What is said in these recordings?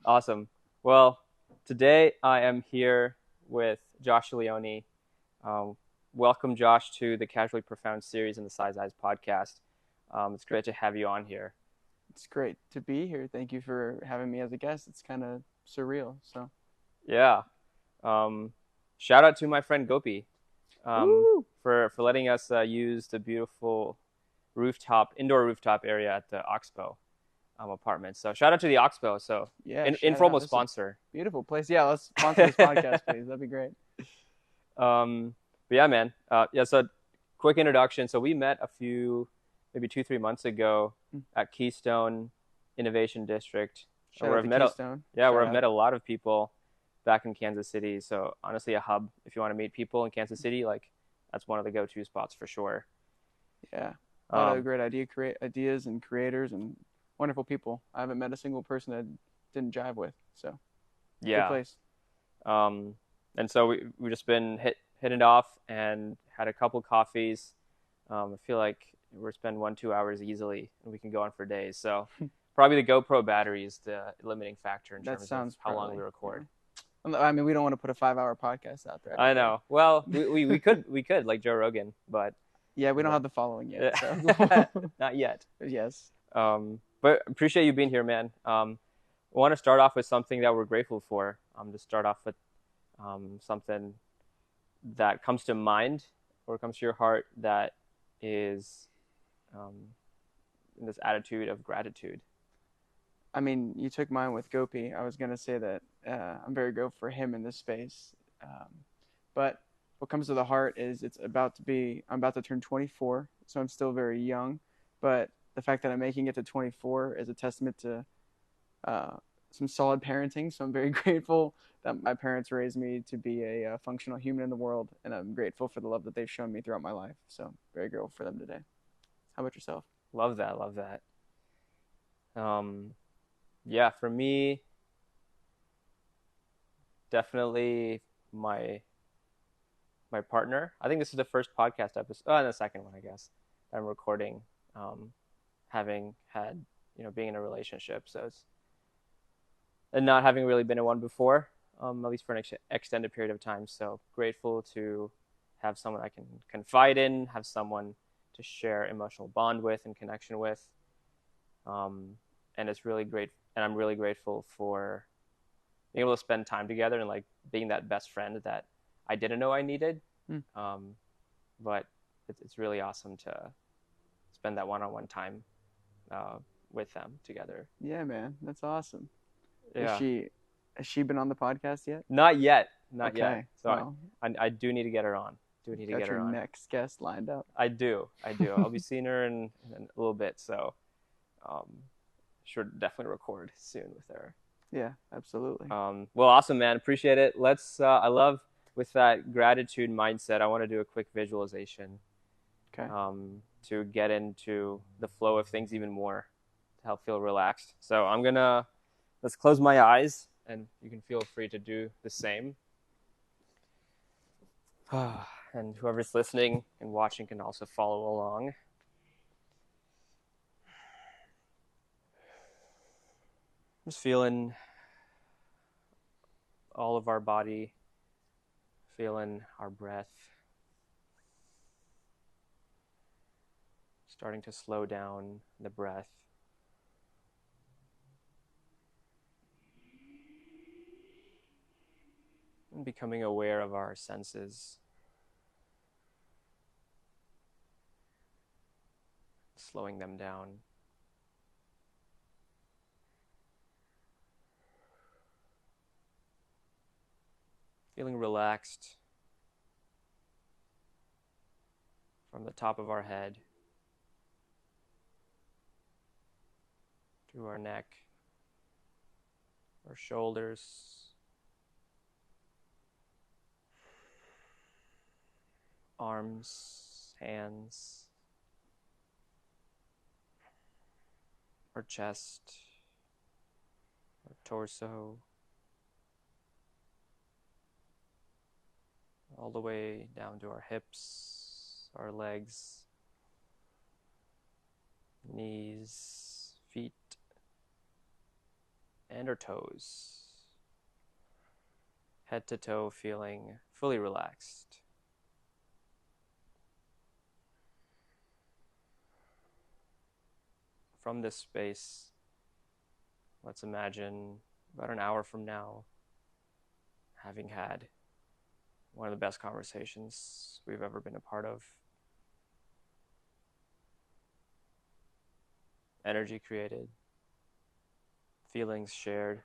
Awesome. Well, today I am here with Josh Leone. Um, Welcome, Josh, to the Casually Profound series in the Size Eyes podcast. It's great to have you on here. It's great to be here. Thank you for having me as a guest. It's kind of surreal. So, Yeah. Um, Shout out to my friend Gopi woo! for letting us use the beautiful indoor rooftop area at the Oxbow apartment. So shout out to the Oxbow. So Yeah, shout out. informal This is a sponsor. beautiful place. Yeah, let's sponsor this podcast, please. That'd be great. Um, but yeah, man. So quick introduction. So we met maybe 2, 3 months ago Mm. at Keystone Innovation District, Shout where out I've to met Keystone. where Shout I've met out. a lot of people back in Kansas City. So honestly, a hub if you want to meet people in Kansas City, like that's one of the go-to spots for sure. Yeah, a lot of Um, great ideas and creators and wonderful people. I haven't met a single person that didn't jive with. So, good yeah. place. Um, and so we just been hitting it off and had a couple coffees. I feel like we're spending 1, 2 hours easily, and we can go on for days. So probably the GoPro battery is the limiting factor in That terms of sounds how long we probably. record. I mean, we don't want to put a 5-hour podcast out there. I don't I think. know. Well, we could like Joe Rogan, but Yeah, we don't the, have the following yet. So, not yet. yes. But appreciate you being here, man. I want to start off with something that we're grateful for. To start off with something that comes to mind or comes to your heart that is um, in this attitude of gratitude. I mean, you took mine with Gopi. I was gonna say that I'm very grateful for him in this space. But what comes to the heart is I'm about to turn 24, so I'm still very young. But the fact that I'm making it to 24 is a testament to uh, some solid parenting. So I'm very grateful that my parents raised me to be a functional human in the world, and I'm grateful for the love that they've shown me throughout my life. So very grateful for them today. How about yourself? Love that. Love that. Um, yeah, for me, definitely my my partner. I think this is the first podcast episode. Oh, and the second one, I guess, that I'm recording. Having had being in a relationship, so it's and not having really been in one before, at least for an extended period of time. So grateful to have someone I can confide in, have someone to share emotional bond with and connection with. And it's really great, and I'm really grateful for being able to spend time together and like being that best friend that I didn't know I needed. Hmm. But it's really awesome to spend that one-on-one time uh, with them together. Yeah, man, that's awesome. Is Yeah. she has she been on the podcast yet? Not yet. Not yet. Okay. So Well, I do need to get her on. got your next guest lined up. I do. I do. I'll be seeing her in a little bit. So um, sure, definitely record soon with her. Yeah, absolutely. Well, awesome, man. Appreciate it. I love with that gratitude mindset, I want to do a quick visualization Okay. to get into the flow of things even more to help feel relaxed. So let's close my eyes and you can feel free to do the same. And whoever's listening and watching can also follow along. Just feeling all of our body, feeling our breath, starting to slow down the breath. And becoming aware of our senses. Slowing them down. Feeling relaxed from the top of our head to our neck, our shoulders, arms, hands, our chest, our torso, all the way down to our hips, our legs, knees, feet, And our toes. Head to toe feeling fully relaxed. From this space, let's imagine about an hour from now having had one of the best conversations we've ever been a part of. Energy created, feelings shared,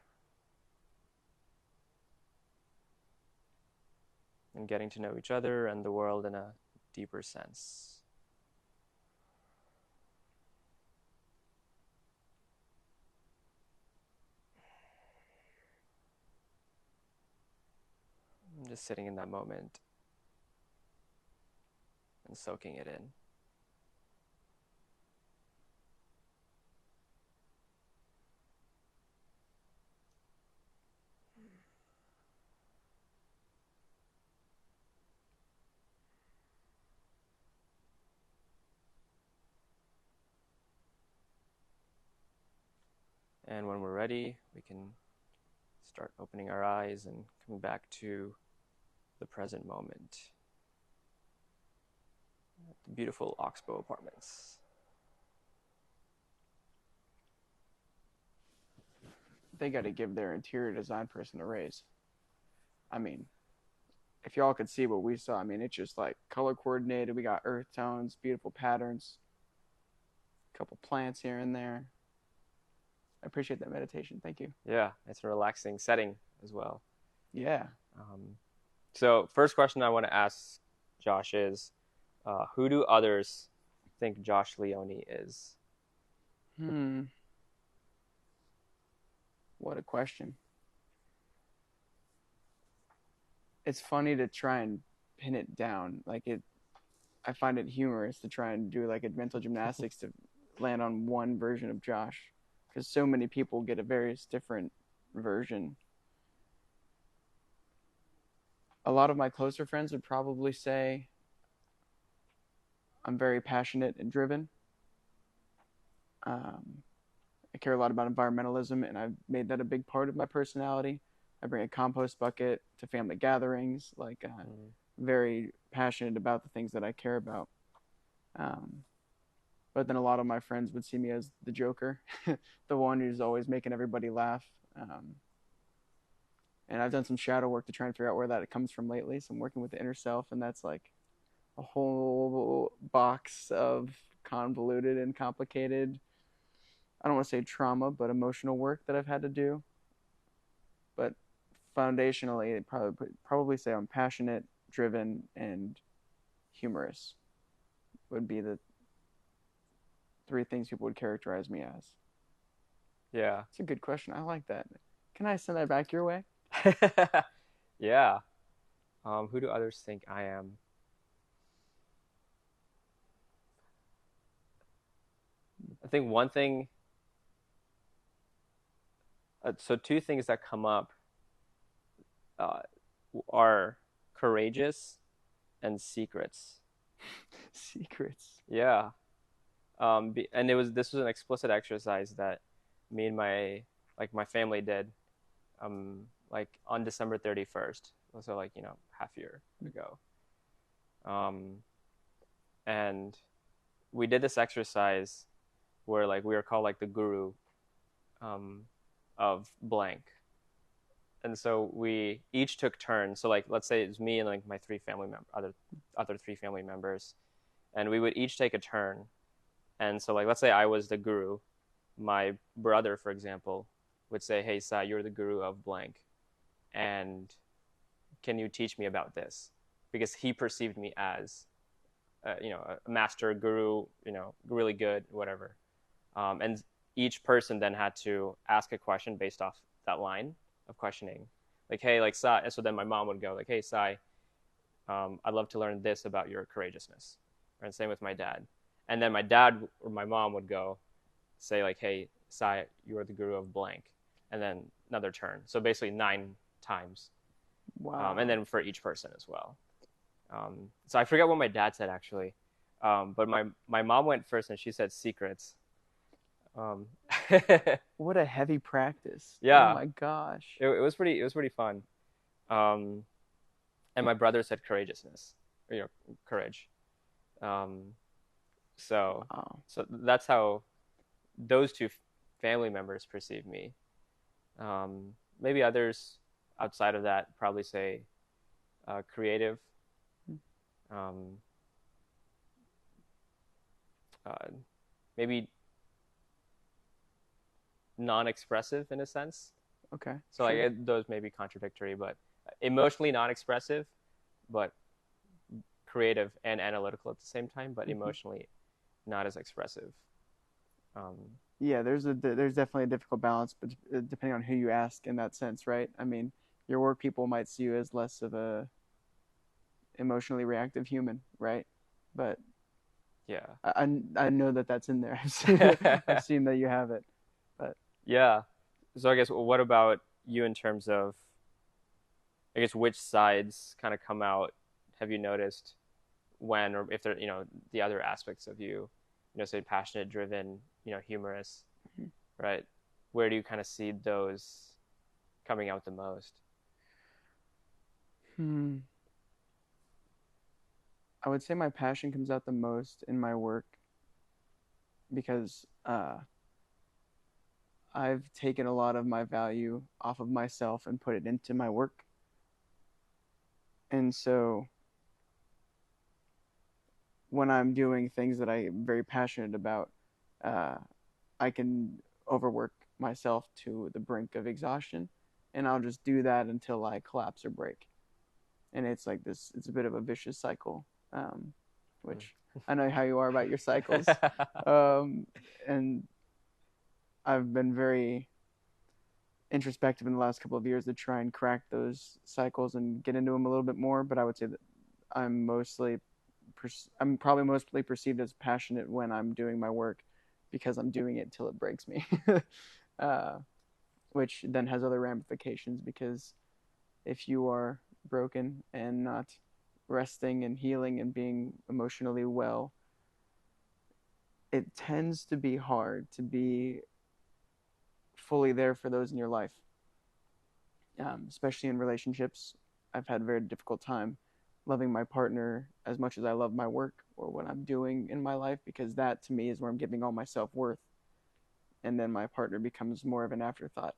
and getting to know each other and the world in a deeper sense. I'm just sitting in that moment and soaking it in. And when we're ready, we can start opening our eyes and coming back to the present moment. The beautiful Oxbow Apartments. They got to give their interior design person a raise. I mean, if y'all could see what we saw, I mean, it's just like color coordinated. We got earth tones, beautiful patterns, a couple plants here and there. I appreciate that meditation. Thank you. Yeah, it's a relaxing setting as well. Yeah. So, first question I want to ask Josh is, who do others think Josh Leone is? What a question. It's funny to try and pin it down. I find it humorous to try and do like a mental gymnastics to land on one version of Josh, because so many people get a various different version. A lot of my closer friends would probably say I'm very passionate and driven. I care a lot about environmentalism, and I've made that a big part of my personality. I bring a compost bucket to family gatherings, very passionate about the things that I care about. Um, but then a lot of my friends would see me as the joker, the one who's always making everybody laugh. And I've done some shadow work to try and figure out where that comes from lately. So I'm working with the inner self, and that's like a whole box of convoluted and complicated, I don't want to say trauma, but emotional work that I've had to do. But foundationally, I'd probably say I'm passionate, driven, and humorous would be the three things people would characterize me as. Yeah. It's a good question. I like that. Can I send that back your way? Yeah. Who do others think I am? I think one thing, so two things that come up uh, are courageous and secrets. Secrets. Yeah. And this was an explicit exercise that me and my family did, like on December 31st. So like, half year ago. And we did this exercise where like we were called like the guru, of blank. And so we each took turns. So like, let's say it's me and like my other three family members, and we would each take a turn. And so like, let's say I was the guru. My brother, for example, would say, "Hey, Sai, you're the guru of blank, and can you teach me about this?" Because he perceived me as, a master guru, really good, whatever. And each person then had to ask a question based off that line of questioning, like, "Hey, like Sai." So then my mom would go, like, "Hey, Sai, I'd love to learn this about your courageousness." And same with my dad. And then my dad or my mom would go say like, "Hey, Sai, you are the guru of blank," and then another turn. So basically 9 times, Wow. and then for each person as well. So I forget what my dad said actually, but my mom went first and she said secrets. Um, What a heavy practice. Oh Yeah, my gosh. it was pretty fun. Um, and my brother said courageousness, courage. Um, so Wow. so that's how those two family members perceive me. Maybe others outside of that probably say creative, um, uh, maybe non-expressive in a sense. Okay, So like sure. those may be contradictory, but emotionally non-expressive, but creative and analytical at the same time, but Mhm. emotionally not as expressive. Um, Yeah, there's definitely a difficult balance, but depending on who you ask in that sense, right? I mean, your work people might see you as less of a emotionally reactive human, right? But yeah. I know that that's in there. I've seen that you have it. But Yeah. So I guess what about you in terms of I guess which sides kind of come out? Have you noticed when or if there the other aspects of you, say passionate, driven, humorous, right? Where do you kind of see those coming out the most? hmm, I would say my passion comes out the most in my work because I've taken a lot of my value off of myself and put it into my work. And so when I'm doing things that I'm very passionate about, uh, I can overwork myself to the brink of exhaustion, and I'll just do that until I collapse or break. And it's like this. It's a bit of a vicious cycle, which I know how you are about your cycles, um, and I've been very introspective in the last couple of years to try and crack those cycles and get into them a little bit more. But I would say that I'm mostly I'm probably mostly perceived as passionate when I'm doing my work because I'm doing it till it breaks me, uh, which then has other ramifications because if you are broken and not resting and healing and being emotionally well, it tends to be hard to be fully there for those in your life, especially in relationships. I've had a very difficult time loving my partner as much as I love my work or what I'm doing in my life because that to me is where I'm giving all my self worth, and then my partner becomes more of an afterthought,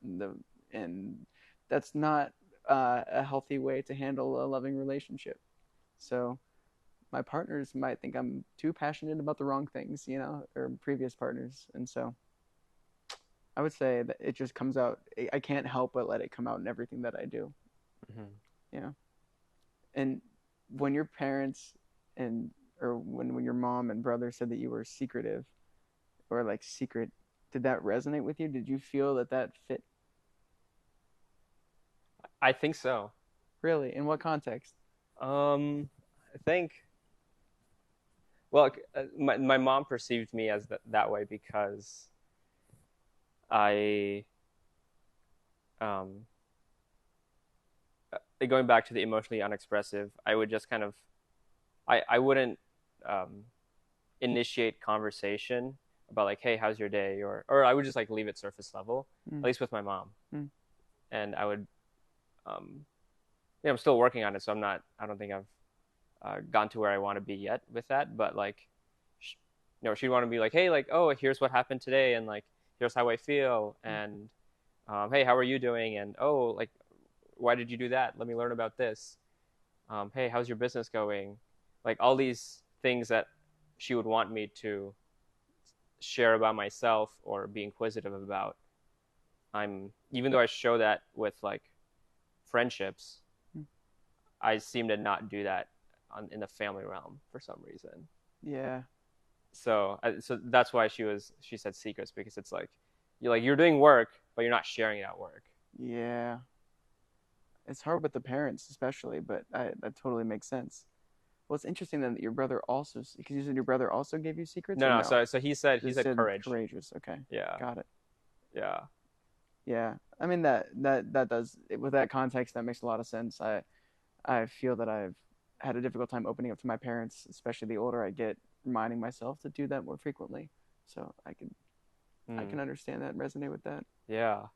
and that's not a healthy way to handle a loving relationship. So my partners might think I'm too passionate about the wrong things, or previous partners, and so I would say that it just comes out. I can't help but let it come out in everything that I do. Mhm. You know, and when your parents and or when your mom and brother said that you were secretive or like secret, did that resonate with you? Did you feel that that fit? I think so. Really? In what context? I think well, my mom perceived me as that way because I um going back to the emotionally unexpressive, I would just kind of I wouldn't um initiate conversation about like, hey, how's your day, or I would just like leave it surface level, Mm, at least with my mom, mm, and I would I'm still working on it, so I don't think I've gone to where I want to be yet with that, but like, sh- she'd want to be like, hey, like, oh, here's what happened today, and like, here's how I feel, mm, and hey, how are you doing, and oh, like, why did you do that? Let me learn about this. Hey, how's your business going? Like all these things that she would want me to share about myself or be inquisitive about. I'm even though I show that with like friendships, mm. I seem to not do that in the family realm for some reason. Yeah, So that's why she said secrets, because it's like you're doing work but you're not sharing it at work. yeah. It's hard with the parents, especially, but that totally makes sense. Well, it's interesting then that your brother also, because you said your brother also gave you secrets, or No, no. no? So he Just said said courage. courageous. Okay, Yeah, got it. yeah. Yeah, I mean that does with that context that makes a lot of sense. I feel that I've had a difficult time opening up to my parents, especially the older I get, reminding myself to do that more frequently. So I can I Hmm. can understand that and resonate with that. Yeah.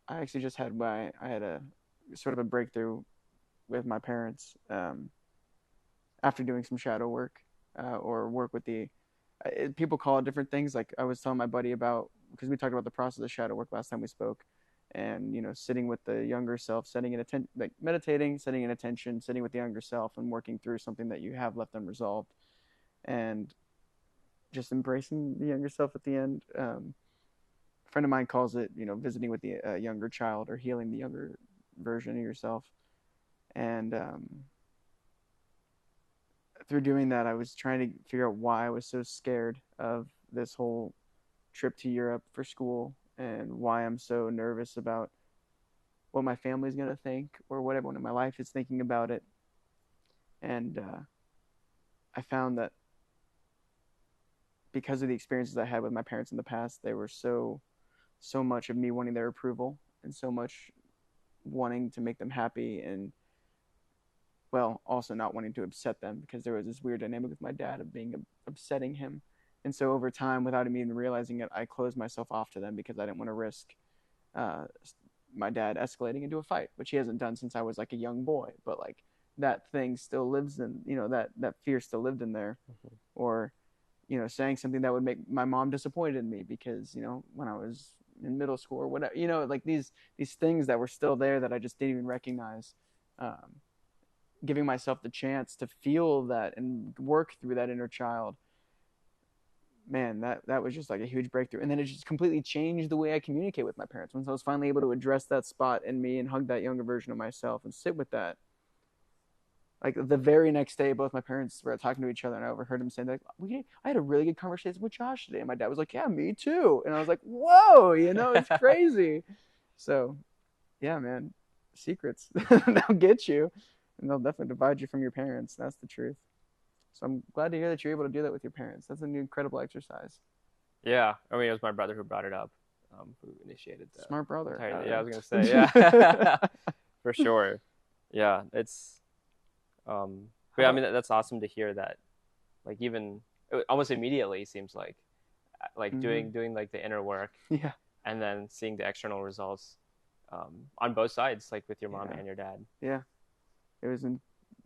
I actually just had I had a sort of a breakthrough with my parents after doing some shadow work or work with the people call it different things. Like I was telling my buddy about because we talked about the process of shadow work last time we spoke, and sitting with the younger self, setting an attention, like meditating, setting an attention, sitting with the younger self, and working through something that you have left unresolved, and just embracing the younger self at the end. A friend of mine calls it, visiting with the younger child or healing the younger version of yourself. And through doing that, I was trying to figure out why I was so scared of this whole trip to Europe for school and why I'm so nervous about what my family's going to think or what everyone in my life is thinking about it. And I found that because of the experiences I had with my parents in the past, they were so much of me wanting their approval and so much wanting to make them happy and well, also not wanting to upset them because there was this weird dynamic with my dad of being upsetting him. And so over time, without him even realizing it, I closed myself off to them because I didn't want to risk uh, my dad escalating into a fight, which he hasn't done since I was like a young boy. But like that thing still lives in, that fear still lived in there. Mhm. Or, saying something that would make my mom disappointed in me because, when I was in middle school or whatever, like these things that were still there that I just didn't even recognize. Um, Giving myself the chance to feel that and work through that inner child, man, that was just like a huge breakthrough. And then it just completely changed the way I communicate with my parents. Once I was finally able to address that spot in me and hug that younger version of myself and sit with that, like the very next day, both my parents were talking to each other, and I overheard them saying, like, I had a really good conversation with Josh today. And my dad was like, yeah, me too. And I was like, whoa, it's crazy. So yeah, man, secrets, they'll get you, and they'll definitely divide you from your parents. That's the truth. So I'm glad to hear that you're able to do that with your parents. That's an incredible exercise. Yeah. I mean, it was my brother who brought it up, who initiated the Smart brother. entire. Yeah, I was gonna say, yeah, for sure. Yeah, it's but How yeah, I about? mean that's awesome to hear that. Like even almost immediately seems like Mm-hmm. doing like the inner work Yeah, and then seeing the external results on both sides, like with your mom yeah, and your dad. yeah. It was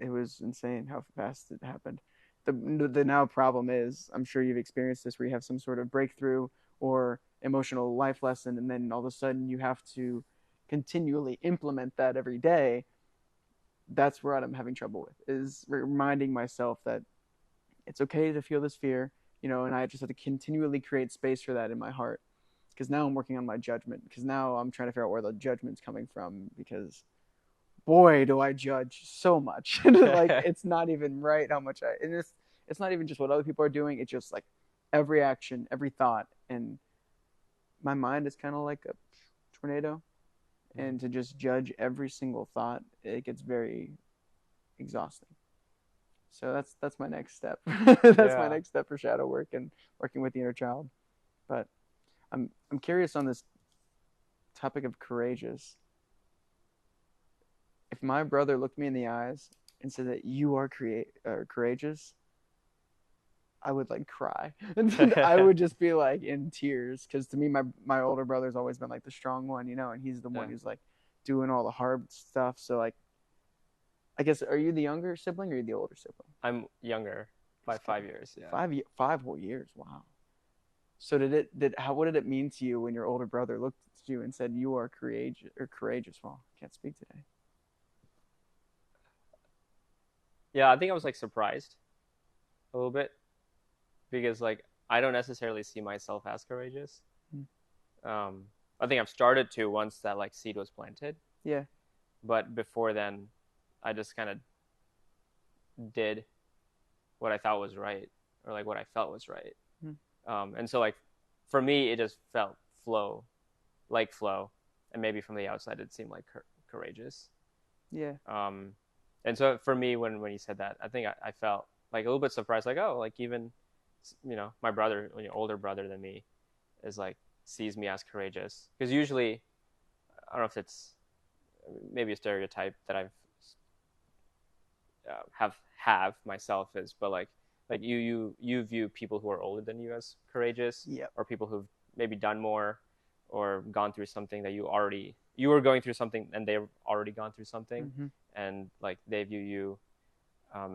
it was insane how fast it happened. The now problem is, I'm sure you've experienced this, where you have some sort of breakthrough or emotional life lesson, and then all of a sudden you have to continually implement that every day. That's what I'm having trouble with, is reminding myself that it's okay to feel this fear, and I just have to continually create space for that in my heart. Because now I'm working on my judgment. Because now I'm trying to figure out where the judgment's coming from. Because boy, do I judge so much. Like it's not even right how much and it's not even just what other people are doing. It's just like every action, every thought, and my mind is kind of like a tornado. And to just judge every single thought, it gets very exhausting. So that's my next step. That's my Yeah. next step for shadow work and working with the inner child. But I'm curious on this topic of courageous. If my brother looked me in the eyes and said that you are courageous, I would like cry. And I would just be like in tears because to me, my older brother's always been like the strong one, and he's the one Yeah. who's like doing all the hard stuff. So like, I guess, are you the younger sibling or are you the older sibling? I'm younger by Okay, 5 years. Yeah. 5 whole years. Wow. So what did it mean to you when your older brother looked at you and said you are courageous? Well, I can't speak today. Yeah, I think I was like surprised a little bit because like I don't necessarily see myself as courageous. Hmm. I think I've started to once that like seed was planted, Yeah, but before then, I just kind of did what I thought was right or like what I felt was right. hmm. And so like for me, it just felt flow, like flow, and maybe from the outside it seemed like courageous. Yeah, Um, and so for me, when you said that, I think I felt like a little bit surprised, like oh, like even my brother, older brother than me, is like sees me as courageous because usually I don't know if it's maybe a stereotype that I've have myself is, but like like you view people who are older than you as courageous, Yep. or people who've maybe done more or gone through something that you were going through something and they've already gone through something, Mm-hmm. and like they view you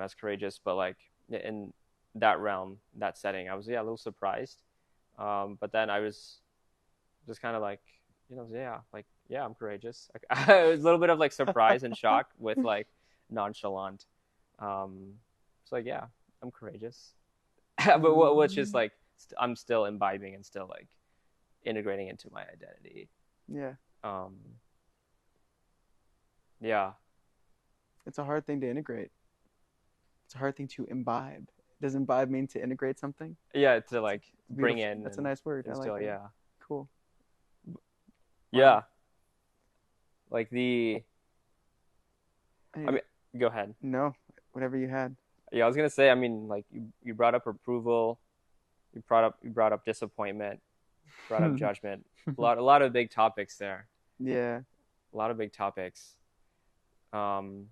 as courageous. But like in that realm, that setting, I was, yeah, a little surprised. But then I was just kind of like, yeah, like, yeah, I'm courageous. Like, it was a little bit of like surprise and shock with like nonchalant. It's like, yeah, I'm courageous. But which is like, I'm still imbibing and still like integrating into my identity. Yeah. Um, yeah, It's a hard thing to integrate. It's a hard thing to imbibe. Does imbibe mean to integrate something? yeah, to It's a like bring beautiful. in That's a nice word. and I like still, it. yeah, Cool. Wow. yeah, like the. I I need mean, go ahead. to know whatever you had. Yeah, I was gonna say. I mean, like you brought up approval, you brought up disappointment, brought up judgment. A lot of big topics there. Yeah. A lot of big topics. Um,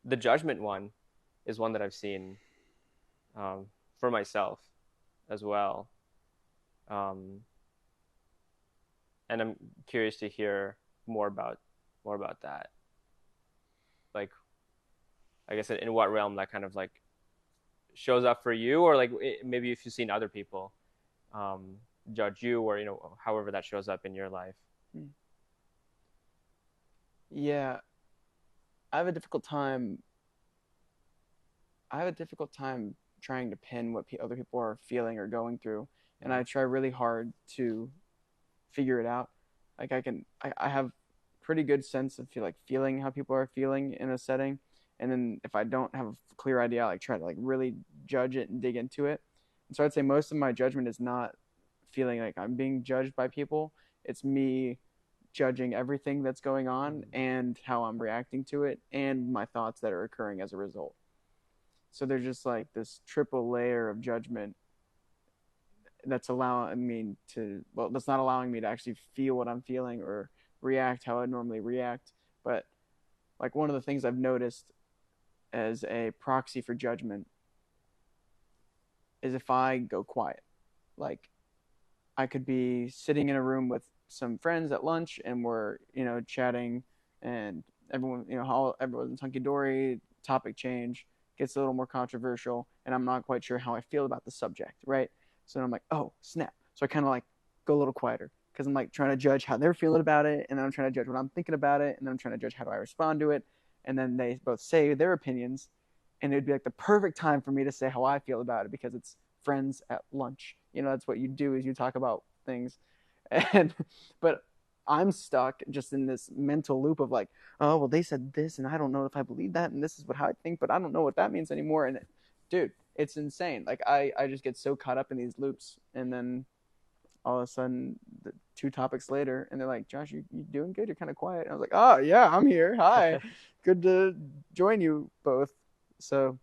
the judgment one is one that I've seen for myself as well. Um, and I'm curious to hear more about that. Like, I guess in what realm that kind of like shows up for you, or like maybe if you've seen other people um, judge you, or however that shows up in your life. Yeah. I have a difficult time. I have a difficult time trying to pin what other people are feeling or going through, and I try really hard to figure it out. Like I have pretty good sense of feeling how people are feeling in a setting, and then if I don't have a clear idea, I like try to like really judge it and dig into it. And so I'd say most of my judgment is not feeling like I'm being judged by people. It's me judging everything that's going on Mm-hmm. and how I'm reacting to it and my thoughts that are occurring as a result. So there's just like this triple layer of judgment that's allowing me to, well, that's not allowing me to actually feel what I'm feeling or react how I normally react. But like one of the things I've noticed as a proxy for judgment is if I go quiet. Like I could be sitting in a room with some friends at lunch and we're, chatting and everyone, how everyone's hunky dory, topic change, gets a little more controversial, and I'm not quite sure how I feel about the subject, right? So I'm like, oh, snap. So I kind of like go a little quieter because I'm like trying to judge how they're feeling about it, and then I'm trying to judge what I'm thinking about it, and then I'm trying to judge how do I respond to it. And then they both say their opinions, and it'd be like the perfect time for me to say how I feel about it because it's friends at lunch. That's what you do is you talk about things. And but I'm stuck just in this mental loop of like, oh well, they said this, and I don't know if I believe that, and this is what I think, but I don't know what that means anymore. And dude, it's insane. Like I just get so caught up in these loops, and then all of a sudden, two topics later, and they're like, Josh, you doing good? You're kind of quiet. And I was like, oh yeah, I'm here. Hi, good to join you both. So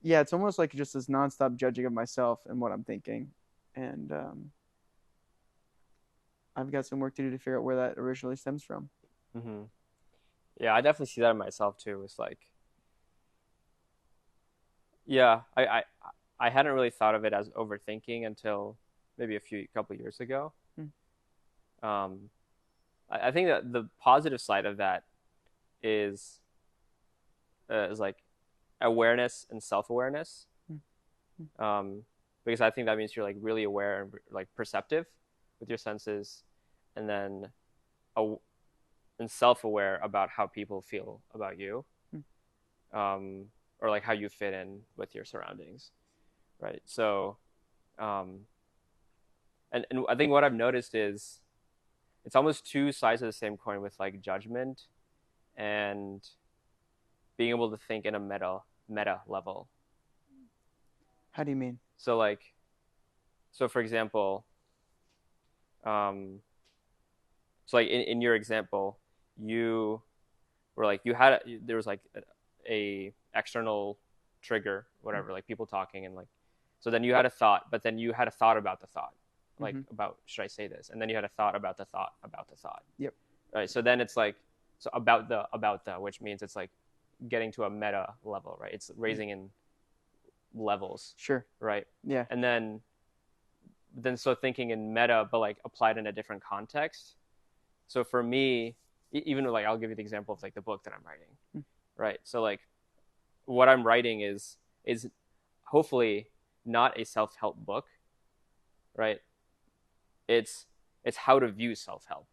yeah, it's almost like just this nonstop judging of myself and what I'm thinking, and I've got some work to do to figure out where that originally stems from. Mm-hmm. Yeah, I definitely see that in myself too. It's like, yeah, I hadn't really thought of it as overthinking until maybe a couple years ago. Hmm. Um, I think that the positive side of that is like awareness and self-awareness. Hmm. Hmm. Because I think that means you're like really aware and like perceptive with your senses, and then a, and self-aware about how people feel about you, Hmm. um, or like how you fit in with your surroundings, right? So, um, and I think what I've noticed is it's almost two sides of the same coin with like judgment and being able to think in a meta level. How do you mean? So like, so for example, um, so like in your example, you were like there was like a external trigger, whatever, like people talking, and like, so then you had a thought, but then you had a thought about the thought, like Mm-hmm. about, should I say this? And then you had a thought about the thought, Yep. right? So then it's like, so about the, which means it's like getting to a meta level, right? It's raising in levels, Sure. right? Yeah. And then so thinking in meta, but like applied in a different context. So for me, even like I'll give you the example of like the book that I'm writing, right? So like what I'm writing is hopefully not a self-help book, right? It's it's how to view self-help,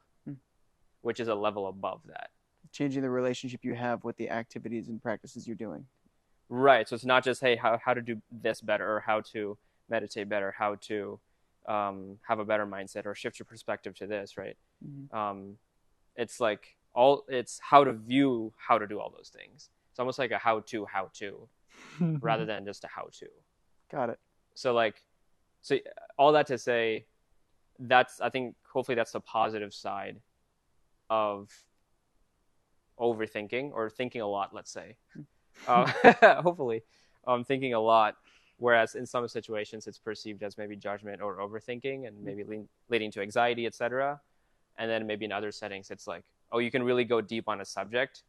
which is a level above that. Changing the relationship you have with the activities and practices you're doing. Right. So it's not just, hey, how to do this better, or how to meditate better, how to have a better mindset, or shift your perspective to this, right? Mm-hmm. It's like it's how to view how to do all those things. It's almost like a how to rather than just a how to. Got it. So like, so all that to say, I think hopefully that's the positive side of overthinking or thinking a lot, let's say. Um, hopefully, thinking a lot. Whereas in some situations, it's perceived as maybe judgment or overthinking, and maybe leading to anxiety, etc. And then maybe in other settings, it's like, oh, you can really go deep on a subject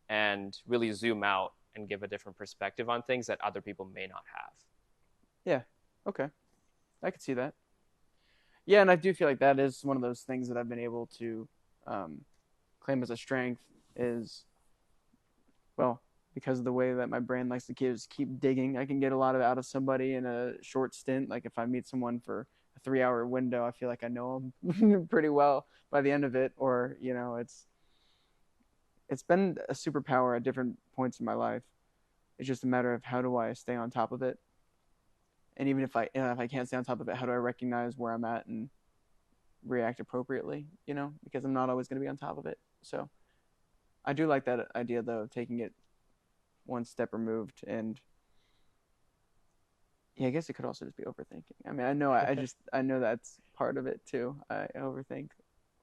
and really zoom out and give a different perspective on things that other people may not have. Yeah. Okay. I could see that. Yeah, and I do feel like that is one of those things that I've been able to um, claim as a strength is, well, because of the way that my brain likes to keep digging. I can get a lot of out of somebody in a short stint. Like if I meet someone for a 3 hour window, I feel like I know them pretty well by the end of it. Or it's been a superpower at different points in my life. It's just a matter of how do I stay on top of it. And even if I can't stay on top of it, how do I recognize where I'm at and react appropriately? Because I'm not always going to be on top of it. So I do like that idea though, of taking it one step removed. And yeah, I guess it could also just be overthinking. I mean, I know that's part of it too. I overthink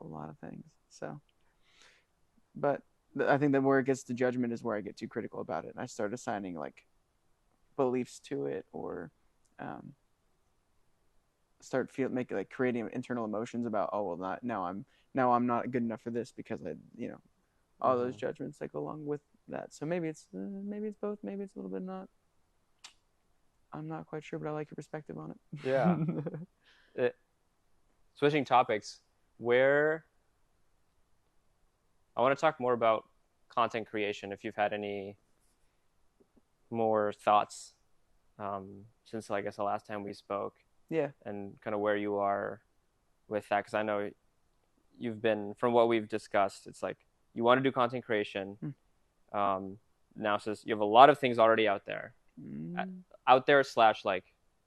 a lot of things. So, but I think that where it gets to judgment is where I get too critical about it. And I start assigning like beliefs to it, or um, making like creating internal emotions about, oh well, not now I'm not good enough for this because all those Mm-hmm. judgments that go along with that. So maybe it's both, maybe it's a little bit not. I'm not quite sure, but I like your perspective on Yeah. it. It, switching topics, where I want to talk more about content creation. If you've had any more thoughts since, I guess, the last time we spoke, Yeah. and kind of where you are with that, because I know you've been, from what we've discussed, it's like you want to do content creation. Mm. Now, so you have a lot of things already out there slash like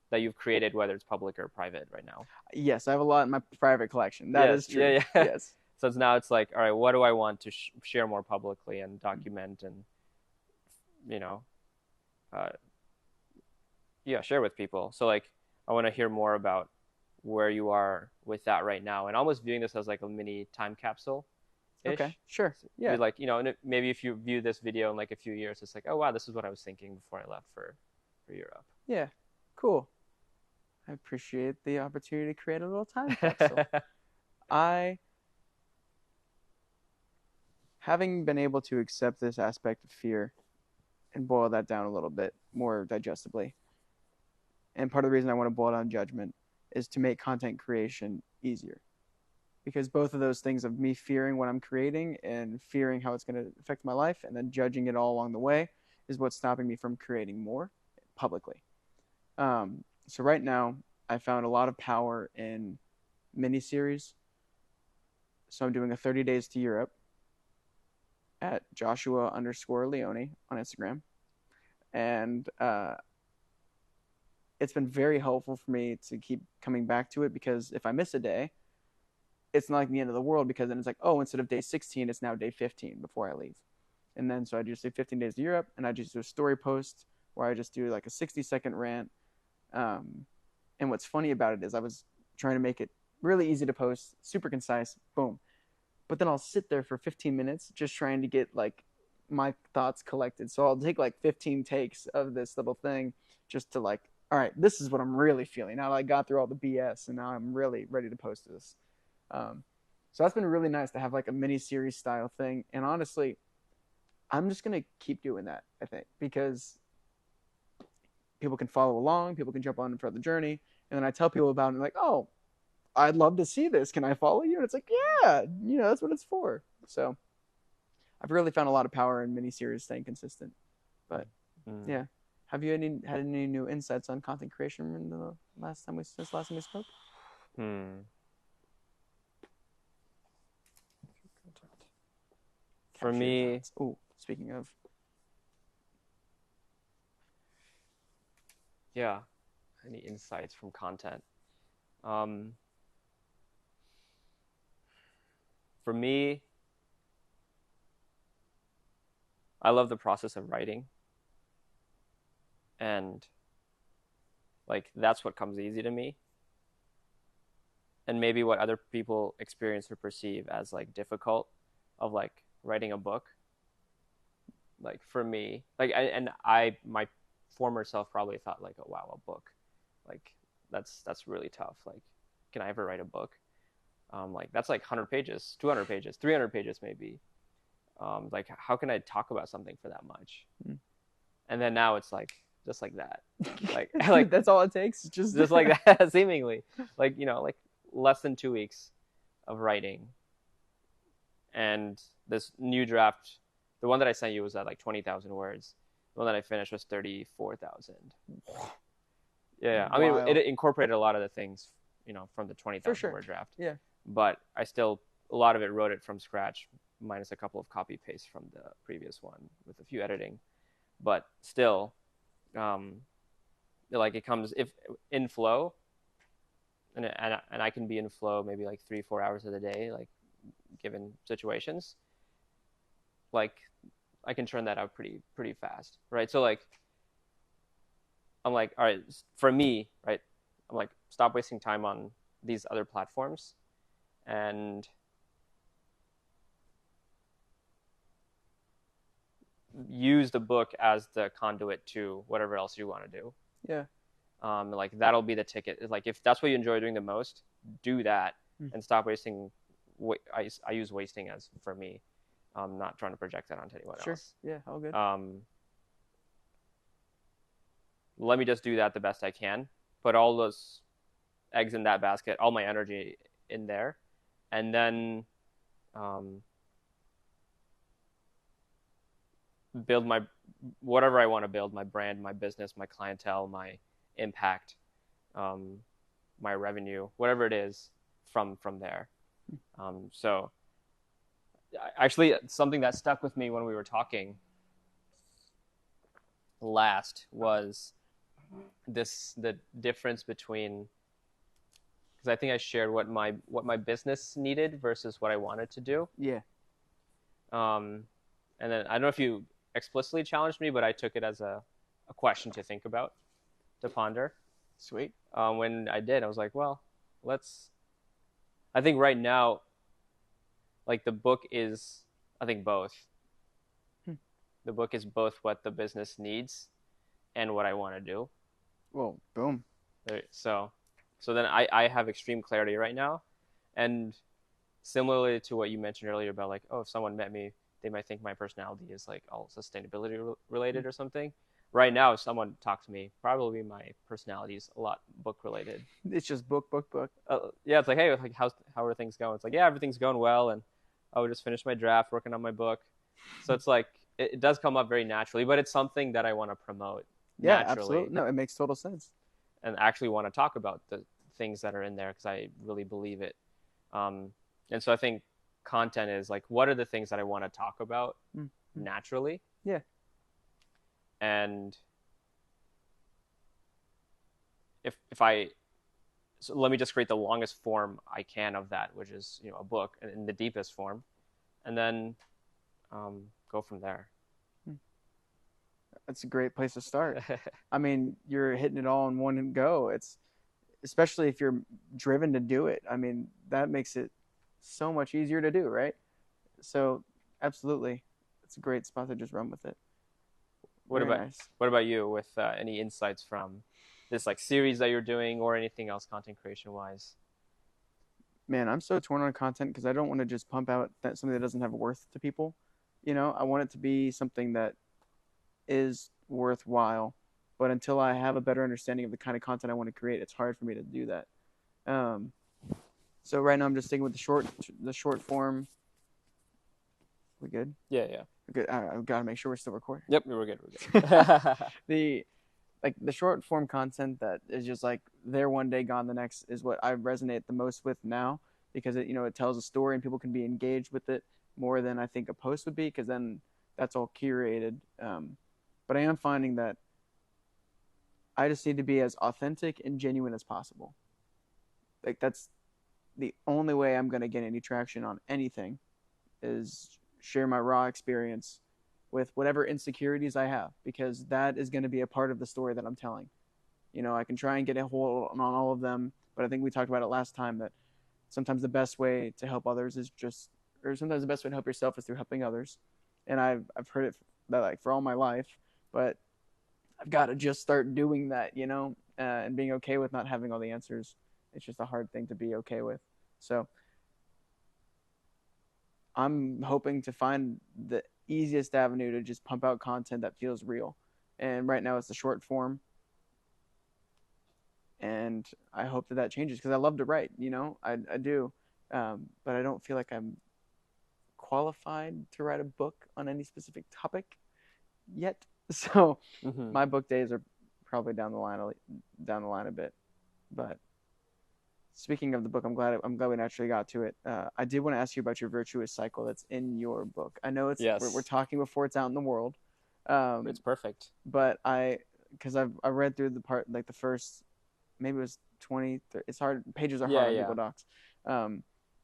that you've created, whether it's public or private right now. Yes, I have a lot in my private collection. That Yes, is true. yeah, yeah. Yes. So it's like, all right, what do I want to share more publicly and document and you know, uh, yeah, share with people. So like, I want to hear more about where you are with that right now, and almost viewing this as like a mini time capsule Okay. ish. Sure. So be Yeah. like, maybe if you view this video in like a few years, it's like, oh wow, this is what I was thinking before I left for Europe. Yeah. Cool. I appreciate the opportunity to create a little time capsule. I, having been able to accept this aspect of fear and boil that down a little bit more digestibly, and part of the reason I want to boil down judgment is to make content creation easier. Because both of those things of me fearing what I'm creating and fearing how it's going to affect my life and then judging it all along the way is what's stopping me from creating more publicly. So right now, I found a lot of power in miniseries. So I'm doing a 30 days to Europe at Joshua_Leone on Instagram. And it's been very helpful for me to keep coming back to it, because if I miss a day, it's not like the end of the world, because then it's like, oh, instead of day 16, it's now day 15 before I leave. And then so I just do 15 days to Europe, and I just do a story post where I just do like a 60-second rant. And what's funny about it is I was trying to make it really easy to post, super concise, boom. But then I'll sit there for 15 minutes just trying to get like my thoughts collected. So I'll take like 15 takes of this little thing just to like, all right, this is what I'm really feeling. Now I got through all the BS and now I'm really ready to post this. So that's been really nice to have like a mini series style thing. And honestly, I'm just gonna keep doing that. I think because people can follow along, people can jump on for the journey, and then I tell people about it, and like, oh, I'd love to see this. Can I follow you? And it's like, yeah, that's what it's for. So I've really found a lot of power in miniseries staying consistent. But Mm. yeah, have you had any new insights on content creation in the last time we spoke? Hmm. For Capture your me, thoughts. Oh, speaking of, yeah, any insights from content? Um, for me, I love the process of writing, and like that's what comes easy to me, and maybe what other people experience or perceive as like difficult of like writing a book. Like for me, like and I my former self probably thought like, oh wow, a book, like that's really tough. Like, can I ever write a book? Like that's like 100 pages, 200 pages, 300 pages maybe. Like how can I talk about something for that much? And then now it's like just like that, like like that's all it takes. Just just like that, seemingly, like like less than 2 weeks of writing, and this new draft, the one that I sent you was at like 20,000 words. The one that I finished was 34,000. Yeah, I mean it wild incorporated a lot of the things from the for 20,000 sure. word draft, Yeah, but I still a lot of it wrote it from scratch, minus a couple of copy paste from the previous one with a few editing, but still, um, like it comes if in flow, and I can be in flow maybe like 3-4 hours of the day, like given situations, like I can churn that out pretty fast, right? So like I'm like, all right, for me, right? I'm like, stop wasting time on these other platforms and use the book as the conduit to whatever else you want to do. yeah. Like that'll be the ticket. Like if that's what you enjoy doing the most, do that Mm. and stop wasting. I use wasting as for me. I'm not trying to project that onto anyone Sure. else. Yeah, all good. Let me just do that the best I can. Put all those eggs in that basket, all my energy in there, and then um, build my whatever I want to build, my brand, my business, my clientele, my impact, um, my revenue, whatever it is from there. So actually, something that stuck with me when we were talking last was the difference between, because I think I shared what my business needed versus what I wanted to do. Yeah. Um, and then I don't know if you explicitly challenged me, but I took it as a question to think about, to ponder. Sweet. When I did, I was like, well, let's. I think right now, like the book is, I think both. Hmm. The book is both what the business needs and what I want to do. Well, boom. So, so then I have extreme clarity right now, and similarly to what you mentioned earlier about like, oh, if someone met me, they might think my personality is like all sustainability Hmm. related or something. Right now, if someone talks to me, probably my personality is a lot book related. It's just book, book, book. Yeah, it's like, hey, like how are things going? It's like, yeah, everything's going well, and I would just finish my draft, working on my book. So it's like it does come up very naturally, but it's something that I want to promote Yeah, naturally absolutely. No, it makes total sense. and actually want to talk about the things that are in there because I really believe it. Um, and so I think content is like, what are the things that I want to talk about Mm-hmm. naturally? Yeah. And if I so let me just create the longest form I can of that, which is a book in the deepest form, and then go from there. That's a great place to start. I mean, you're hitting it all in one go. It's especially if you're driven to do it. I mean, that makes it so much easier to do, right? So, absolutely. It's a great spot to just run with it. what Very about nice. what about you with any insights from this like series that you're doing or anything else content creation wise? Man, I'm so torn on content because I don't want to just pump out something that doesn't have worth to people. I want it to be something that is worthwhile. But until I have a better understanding of the kind of content I want to create, it's hard for me to do that. Um, so right now I'm just sticking with the short form. We good? Yeah, yeah. Good. I've got to make sure we're still recording. Yep, we're good. We're good. the the short form content that is just like there one day, gone the next is what I resonate the most with now, because it tells a story and people can be engaged with it more than I think a post would be, because then that's all curated. But I am finding that I just need to be as authentic and genuine as possible. Like that's the only way I'm going to get any traction on anything, is share my raw experience with whatever insecurities I have, because that is going to be a part of the story that I'm telling. I can try and get a hold on all of them, but I think we talked about it last time that sometimes the best way to help others is just, or sometimes the best way to help yourself is through helping others. And I've heard it that like for all my life, but I've got to just start doing that, and being okay with not having all the answers. It's just a hard thing to be okay with. So I'm hoping to find the easiest avenue to just pump out content that feels real. And right now it's the short form. And I hope that changes, because I love to write, I do. But I don't feel like I'm qualified to write a book on any specific topic yet. So Mm-hmm. my book days are probably down the line a bit. But speaking of the book, I'm glad we naturally got to it. I did want to ask you about your virtuous cycle that's in your book. I know we're Yes, talking before it's out in the world, it's perfect. but because I read through the part, like the first, maybe it was 20. It's hard. Pages are hard Yeah, on yeah. Google Docs,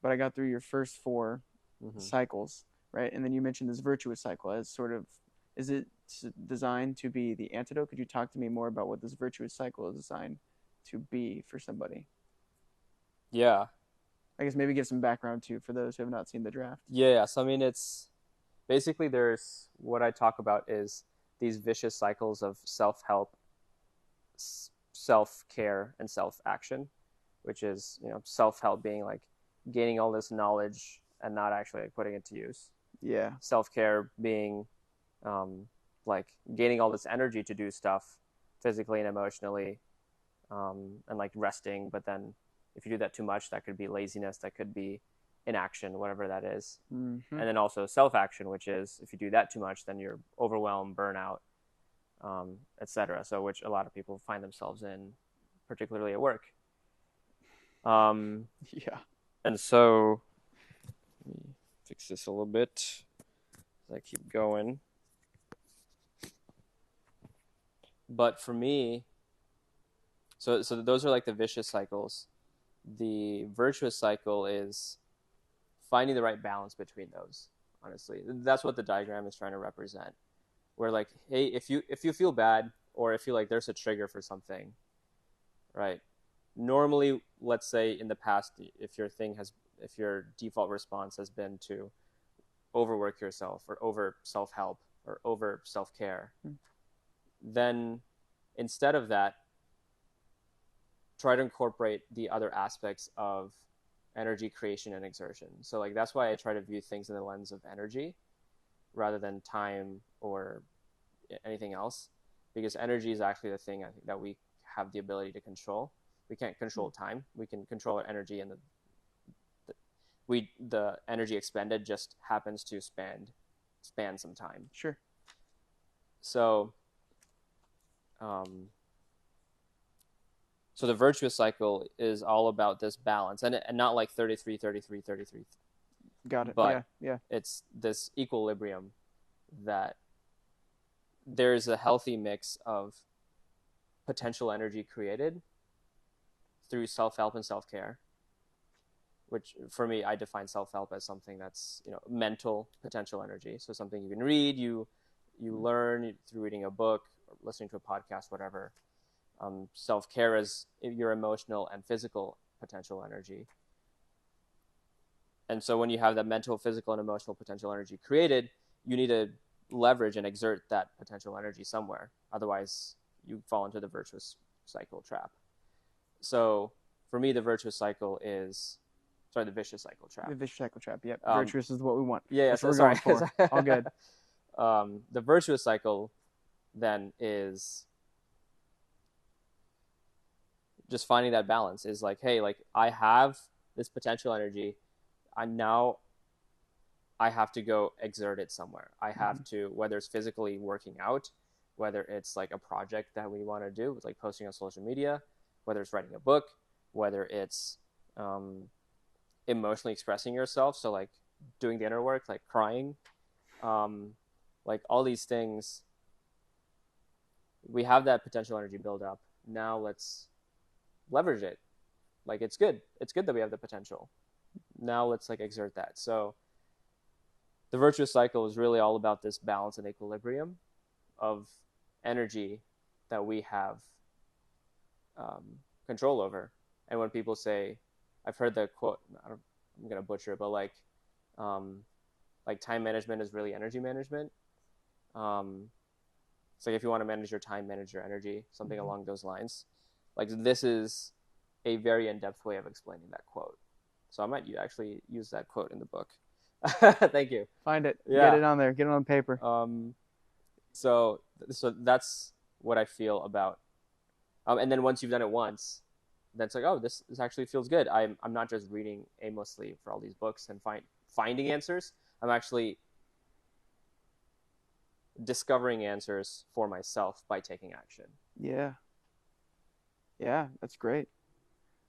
but I got through your first four Mm-hmm. cycles, right? And then you mentioned this virtuous cycle as sort of, is it designed to be the antidote? Could you talk to me more about what this virtuous cycle is designed to be for somebody? Yeah, I guess maybe give some background too for those who have not seen the draft. yeah. So I mean, it's basically there's what I talk about is these vicious cycles of self-help, self-care, and self-action, which is self-help being like gaining all this knowledge and not actually like putting it to use. Yeah, Self-care being like gaining all this energy to do stuff physically and emotionally, and like resting, but then if you do that too much, that could be laziness, that could be inaction, whatever that is. mm-hmm. And then also self-action, which is if you do that too much, then you're overwhelmed, burnout, etc. So which a lot of people find themselves in, particularly at work. um, Yeah, and so let me fix this a little bit as I keep going. But for me, so those are like the vicious cycles. The virtuous cycle is finding the right balance between those. Honestly, that's what the diagram is trying to represent. Where like, hey, if you feel bad, or if you like there's a trigger for something, right? Normally, let's say in the past, if your default response has been to overwork yourself, or over self help, or over self care, mm. then instead of that, try to incorporate the other aspects of energy creation and exertion. So like that's why I try to view things in the lens of energy rather than time or anything else, because energy is actually the thing I think that we have the ability to control. We can't control time. We can control our energy, and the energy expended just happens to span some time. Sure. So um, so the virtuous cycle is all about this balance, and not like 33, 33, 33, Got it. but Yeah, yeah. it's this equilibrium that there's a healthy mix of potential energy created through self-help and self-care, which for me, I define self-help as something that's mental potential energy. So something you can read, you learn through reading a book or listening to a podcast, whatever. Self-care is your emotional and physical potential energy. And so when you have that mental, physical, and emotional potential energy created, you need to leverage and exert that potential energy somewhere. Otherwise, you fall into the virtuous cycle trap. So for me, the virtuous cycle is sorry, the vicious cycle The trap. vicious cycle trap. Yep. Um, Virtuous is what we want. yeah, yeah. That's what So we're sorry. going for. All good. The virtuous cycle then is just finding that balance. Is like, hey, like I have this potential energy. I have to go exert it somewhere. I have to, whether it's physically working out, whether it's like a project that we want to do, like posting on social media, whether it's writing a book, whether it's um, emotionally expressing yourself. So like doing the inner work, like crying, um, like all these things. We have that potential energy build up. Now let's leverage it. Like it's good. It's good that we have the potential. Now let's like exert that. So the virtuous cycle is really all about this balance and equilibrium of energy that we have um, control over. And when people say, I've heard the quote, I'm going to butcher it, but um, like time management is really energy management. It's like if you want to manage your time, manage your energy, something along those lines. Like this is a very in-depth way of explaining that quote. So I might actually use that quote in the book. Thank you. Find it. Yeah. Get it on there. Get it on paper. So that's what I feel about. And then once you've done it once, then it's like, oh, this actually feels good. I'm not just reading aimlessly for all these books and finding answers. I'm actually discovering answers for myself by taking action. Yeah. Yeah, that's great.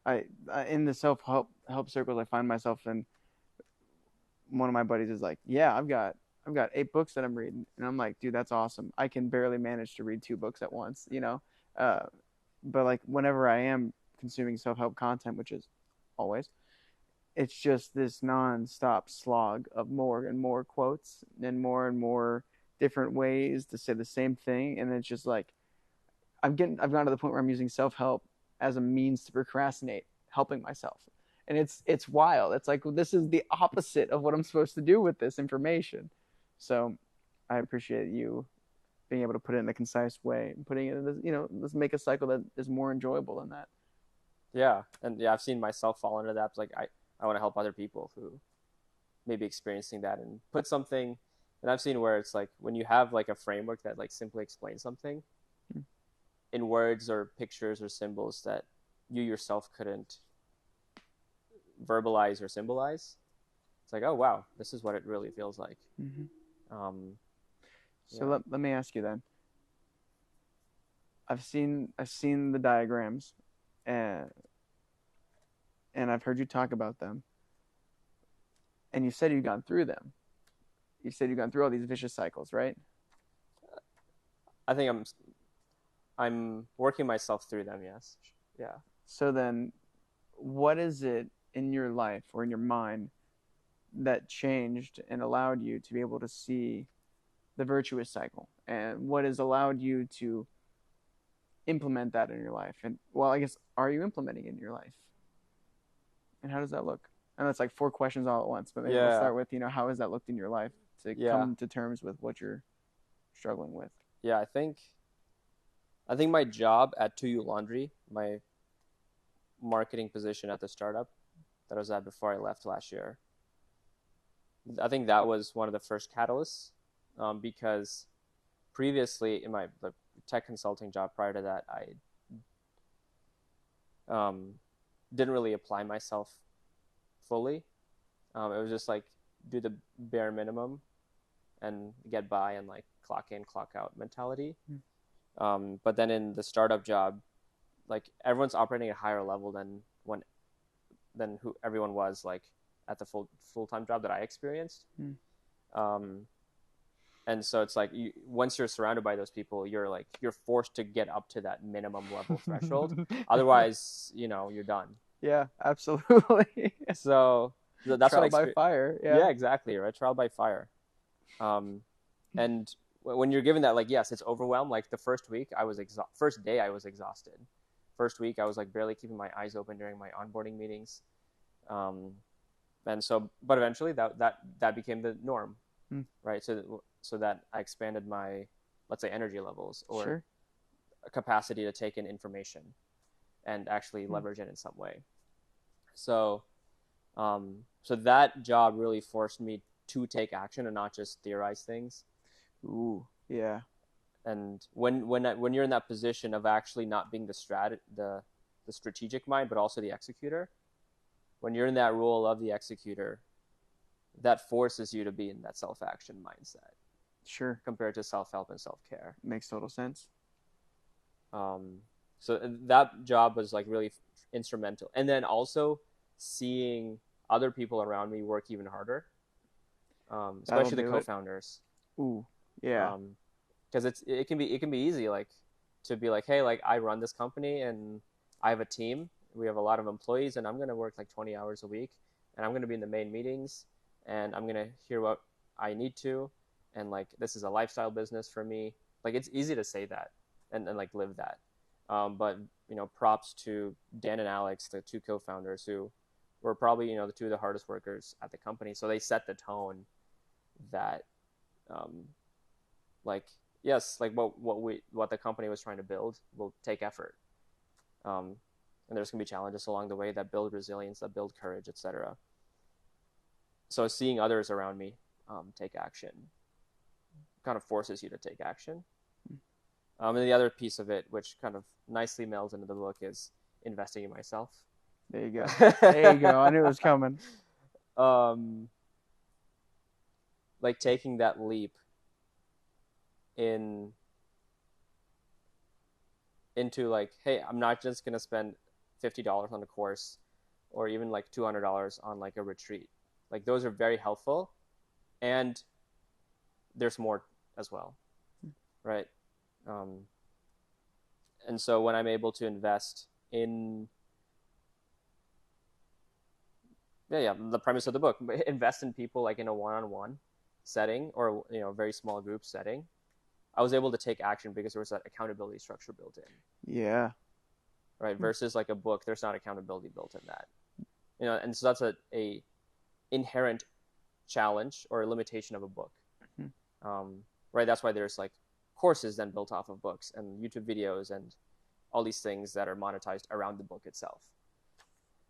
I in the self help circles, I find myself in one of my buddies is like, yeah, I've got 8 books that I'm reading, and I'm like, dude, that's awesome. I can barely manage to read 2 books at once, you know. Uh, but like whenever I am consuming self help content, which is always, it's just this non-stop slog of more and more quotes and more different ways to say the same thing, and it's just like I've gotten to the point where I'm using self help as a means to procrastinate helping myself. And it's wild. It's like, well, this is the opposite of what I'm supposed to do with this information. So I appreciate you being able to put it in a concise way and putting it in this, let's make a cycle that is more enjoyable than that. Yeah, and yeah, I've seen myself fall into that. It's like I want to help other people who may be experiencing that and put something. And I've seen where it's like when you have like a framework that like simply explains something in words or pictures or symbols that you yourself couldn't verbalize or symbolize. It's like, oh wow, this is what it really feels like. So Yeah. let me ask you then. I've seen the diagrams, and I've heard you talk about them. And you said you've gone through them. You said you've gone through all these vicious cycles, right? I think I'm working myself through them. Yes. Yeah. So then, what is it in your life or in your mind that changed and allowed you to be able to see the virtuous cycle, and what has allowed you to implement that in your life? And well, I guess, are you implementing it in your life, and how does that look? And that's like 4 questions all at once, but maybe we'll Yeah. start with, how has that looked in your life to Yeah. come to terms with what you're struggling with? Yeah. I think my job at 2U Laundry, my marketing position at the startup that I was at before I left last year, I think that was one of the first catalysts, because previously in the tech consulting job prior to that, I didn't really apply myself fully. It was just like do the bare minimum and get by and like clock in, clock out mentality. But then in the startup job, like everyone's operating at a higher level than who everyone was like at the full-time job that I experienced. And so it's like once you're surrounded by those people, you're forced to get up to that minimum level threshold. Otherwise, you're done. Yeah, absolutely. So that's Trial what by fire. Yeah, exactly. Right. Trial by fire. And when you're given that, like, yes, it's overwhelmed. Like the first week first day I was exhausted. First week I was like barely keeping my eyes open during my onboarding meetings. And so, but eventually that became the norm, right? So that I expanded my, let's say, energy levels or capacity to take in information and actually leverage it in some way. So So that job really forced me to take action and not just theorize things. Ooh, yeah, And when you're in that position of actually not being the strategic mind, but also the executor, when you're in that role of the executor, that forces you to be in that self action mindset sure. compared to self help and self care. Makes total sense. Um, so that job was like really instrumental, and then also seeing other people around me work even harder, That'll especially the do it. co-founders. Ooh, yeah. Um, because it can be easy like to be like, hey, like I run this company and I have a team, we have a lot of employees, and I'm going to work like 20 hours a week, and I'm going to be in the main meetings, and I'm going to hear what I need to, and like this is a lifestyle business for me. Like it's easy to say that and like live that. But props to Dan and Alex, the two co-founders, who were probably the two of the hardest workers at the company, so they set the tone that um, like yes, like what the company was trying to build will take effort, um, and there's gonna be challenges along the way that build resilience, that build courage, etc. So seeing others around me take action kind of forces you to take action. And the other piece of it, which kind of nicely melds into the book, is investing in myself. There you go. There you go. I knew it was coming. um, like taking that leap in into like, hey, I'm not just gonna spend $50 on a course, or even like $200 on like a retreat. Like those are very helpful, and there's more as well, right? Um, and so when I'm able to invest in, yeah, the premise of the book, invest in people like in a one-on-one setting, or very small group setting, I was able to take action because there was that accountability structure built in, Yeah. right? Versus like a book, there's not accountability built in that, and so that's a inherent challenge or a limitation of a book. um, right? That's why there's like courses then built off of books and YouTube videos and all these things that are monetized around the book itself,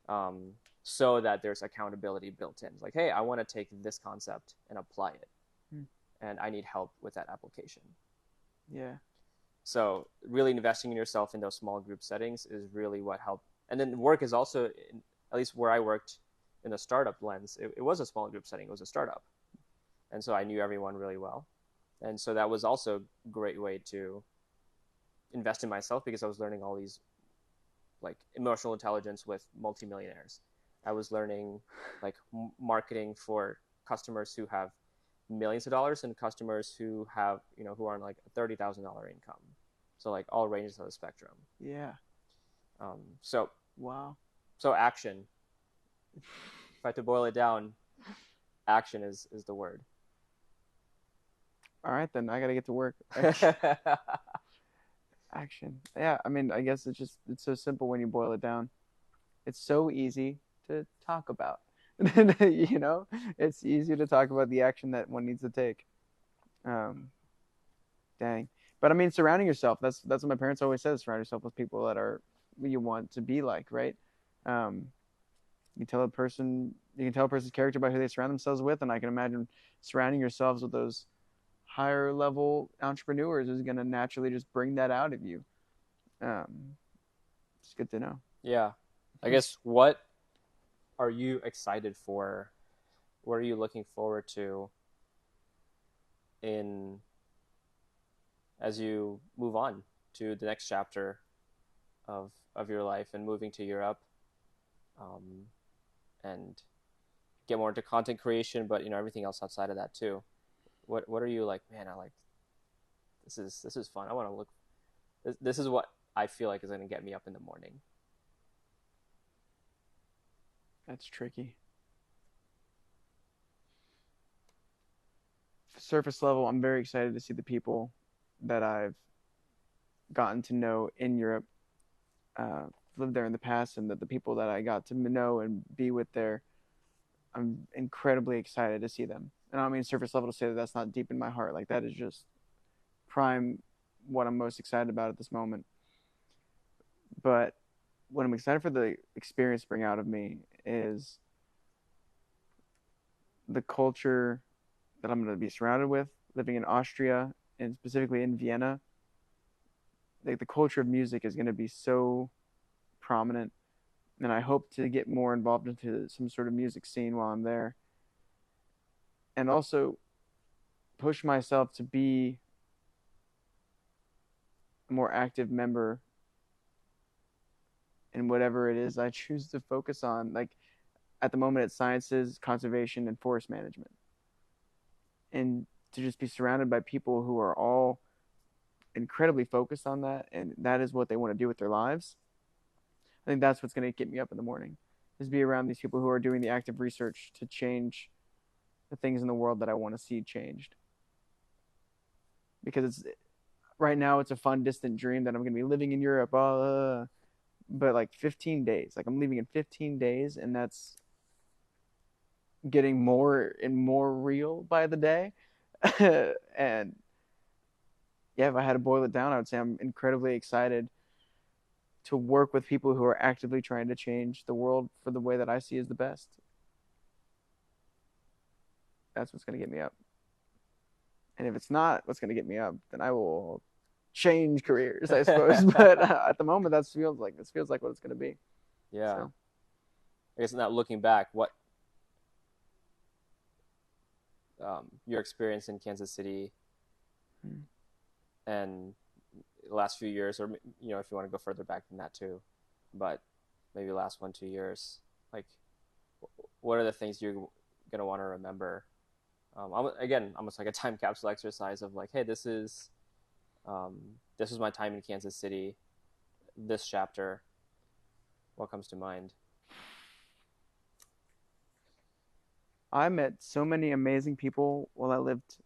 um, so that there's accountability built in. Like, hey, I want to take this concept and apply it, and I need help with that application. Yeah. So really investing in yourself in those small group settings is really what helped. And then work is also, at least where I worked in the startup lens, it was a small group setting. It was a startup. And so I knew everyone really well. And so that was also a great way to invest in myself, because I was learning all these like emotional intelligence with multimillionaires. I was learning like marketing for customers who have millions of dollars and customers who have, who are on like a $30,000 income. So like all ranges of the spectrum. Yeah. So Wow. action. If I had to boil it down, action is the word. All right, then I got to get to work. Action. Yeah, I mean, I guess it's so simple when you boil it down. It's so easy to talk about. you know, it's easy to talk about the action that one needs to take. Um, dang. But I mean, surrounding yourself. That's what my parents always said. Surround yourself with people that are you want to be like, right? Um, you can tell a person's character by who they surround themselves with, and I can imagine surrounding yourselves with those higher level entrepreneurs is going to naturally just bring that out of you. Um, it's good to know. Yeah. I guess, what are you excited for? What are you looking forward to in as you move on to the next chapter of your life and moving to Europe, um, and get more into content creation, but everything else outside of that too. What are you like? Man, I like this is fun. I want to look. This is what I feel like is going to get me up in the morning. That's tricky. Surface level, I'm very excited to see the people that I've gotten to know in Europe, lived there in the past, and that the people that I got to know and be with there, I'm incredibly excited to see them. And I don't mean surface level to say that that's not deep in my heart. Like that is just prime what I'm most excited about at this moment. But what I'm excited for the experience to bring out of me is the culture that I'm going to be surrounded with, living in Austria and specifically in Vienna, like the culture of music is going to be so prominent, and I hope to get more involved into some sort of music scene while I'm there, and also push myself to be a more active member in whatever it is I choose to focus on. Like at the moment, it's sciences, conservation, and forest management, and to just be surrounded by people who are all incredibly focused on that, and that is what they want to do with their lives. I think that's what's going to get me up in the morning, is be around these people who are doing the active research to change the things in the world that I want to see changed. Because it's right now it's a fun distant dream that I'm going to be living in Europe, but like 15 days, like I'm leaving in 15 days, and that's getting more and more real by the day. And yeah, if I had to boil it down, I would say I'm incredibly excited to work with people who are actively trying to change the world for the way that I see is the best. That's what's going to get me up. And if it's not what's going to get me up, then I will change careers, I suppose. But at the moment, that feels like this feels like what it's going to be. Yeah. So I guess not looking back, what your experience in Kansas City hmm. and the last few years, or if you want to go further back than that too, but maybe the last 1 2 years, like what are the things you're gonna want to remember? Again, almost like a time capsule exercise of like, hey, um, this was my time in Kansas City. This chapter, what comes to mind? I met so many amazing people while I lived.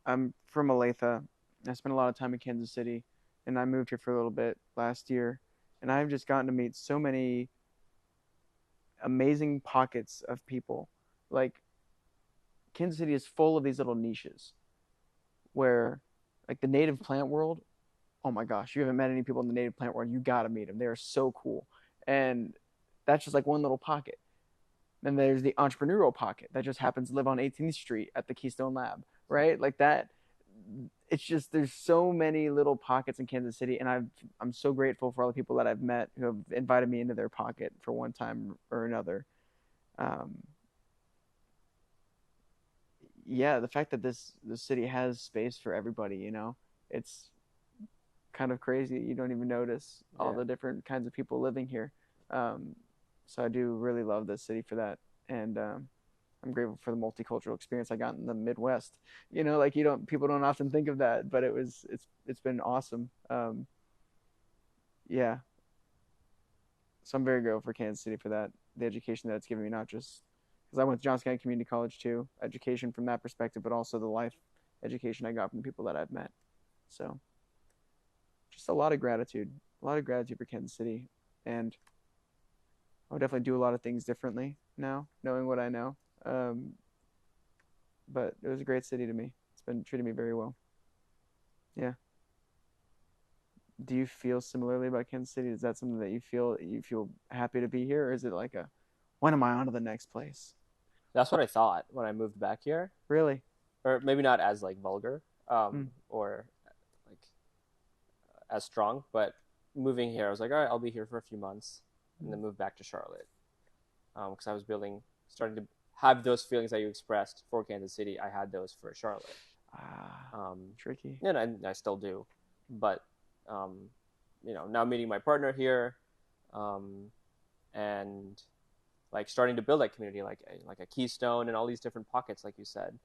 I'm from Olathe. I spent a lot of time in Kansas City, and I moved here for a little bit last year. And I've just gotten to meet so many amazing pockets of people. Like Kansas City is full of these little niches where, like the native plant world, oh my gosh, you haven't met any people in the native plant world, you gotta meet them. They are so cool. And that's just like one little pocket. Then there's the entrepreneurial pocket that just happens to live on 18th Street at the Keystone Lab, right? Like that. It's just there's so many little pockets in Kansas City, and I'm so grateful for all the people that I've met who have invited me into their pocket for one time or another. Um, yeah, the fact that this city has space for everybody, it's kind of crazy. You don't even notice all Yeah, the different kinds of people living here. Um, so I do really love this city for that, and I'm grateful for the multicultural experience I got in the Midwest. Like people don't often think of that, but it's been awesome. Yeah, so I'm very grateful for Kansas City for that, the education that it's given me, not just because I went to Johnson County Community College too, education from that perspective, but also the life education I got from people that I've met. So just a lot of gratitude for Kansas City, and I would definitely do a lot of things differently now, knowing what I know. Um, but it was a great city to me. It's been treating me very well. Yeah. Do you feel similarly about Kansas City? Is that something that you feel happy to be here, or is it like a when am I on to the next place? that's what I thought when I moved back here, Really? or maybe not as like vulgar, Mm, or like as strong, but moving here, I was like, all right, I'll be here for a few months, and mm. then move back to Charlotte, because I was starting to have those feelings that you expressed for Kansas City. I had those for Charlotte, Ah, um, tricky. and I still do, but um, now meeting my partner here, um, and like starting to build that community, like a keystone and all these different pockets, like you said.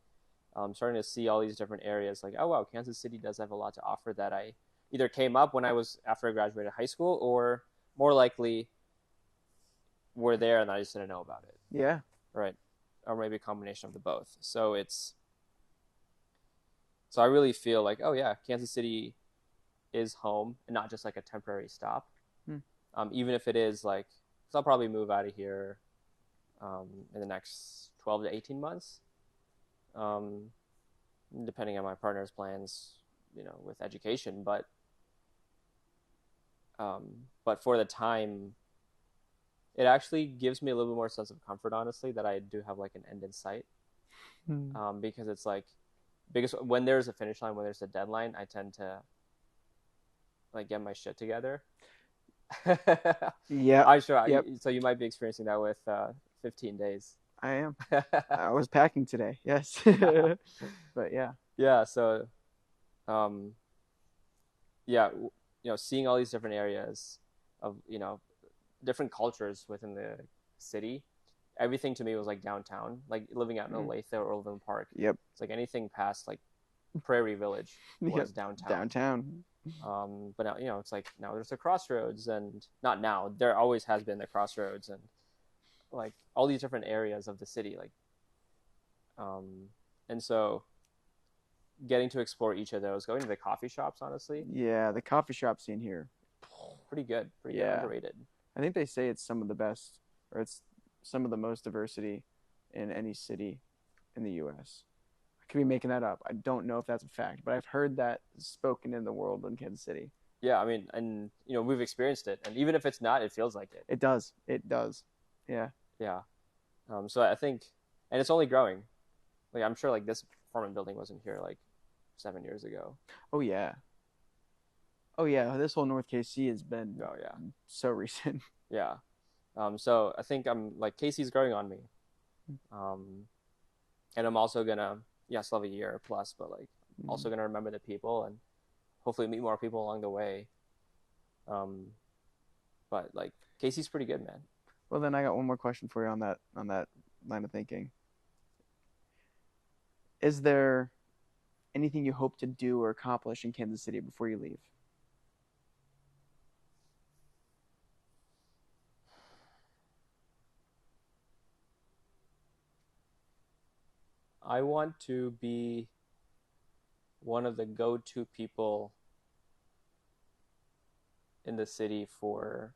Starting to see all these different areas, like, oh wow, Kansas City does have a lot to offer that I either came up when I was after I graduated high school, or more likely were there and I just didn't know about it, Yeah. right? Or maybe a combination of the both. So I really feel like, oh yeah, Kansas City is home and not just like a temporary stop. Mm. Even if it is like, because I'll probably move out of here in the next 12 to 18 months, um, depending on my partner's plans, with education. But for the time, it actually gives me a little bit more sense of comfort, honestly, that I do have like an end in sight. Hmm. because it's like because when there's a finish line, when there's a deadline, I tend to like get my shit together. Yep. I'm sure. Yep. So you might be experiencing that with 15 days. I am. I was packing today. Yes. But yeah. Yeah. So um, yeah, seeing all these different areas of different cultures within the city. Everything to me was like downtown, like living out in Mm. Olathe or Overland Park. Yep. It's like anything past like Prairie Village Yep. was downtown. Downtown. But now it's like now there's a crossroads, and not now. There always has been the crossroads, and like all these different areas of the city, like um, and so getting to explore each of those, going to the coffee shops, honestly, Yeah, the coffee shop scene here. pretty good, Yeah. underrated. I think they say it's some of the best, or it's some of the most diversity in any city in the U.S. I could be making that up. I don't know if that's a fact, but I've heard that spoken in the world in Kansas City. Yeah, I mean, and we've experienced it, and even if it's not, it feels like it. It does. It does. Yeah. Yeah. So I think, and it's only growing. Like I'm sure, like this apartment building wasn't here like 7 years ago. Oh yeah. Oh yeah. This whole North KC has been Oh yeah, so recent. yeah. So I think I'm like Casey's growing on me. Um, and I'm also gonna, yeah, still have a year plus, but like also gonna remember the people and hopefully meet more people along the way. Um, but like Casey's pretty good, man. Well, then I got one more question for you on that line of thinking. Is there anything you hope to do or accomplish in Kansas City before you leave? I want to be one of the go-to people in the city for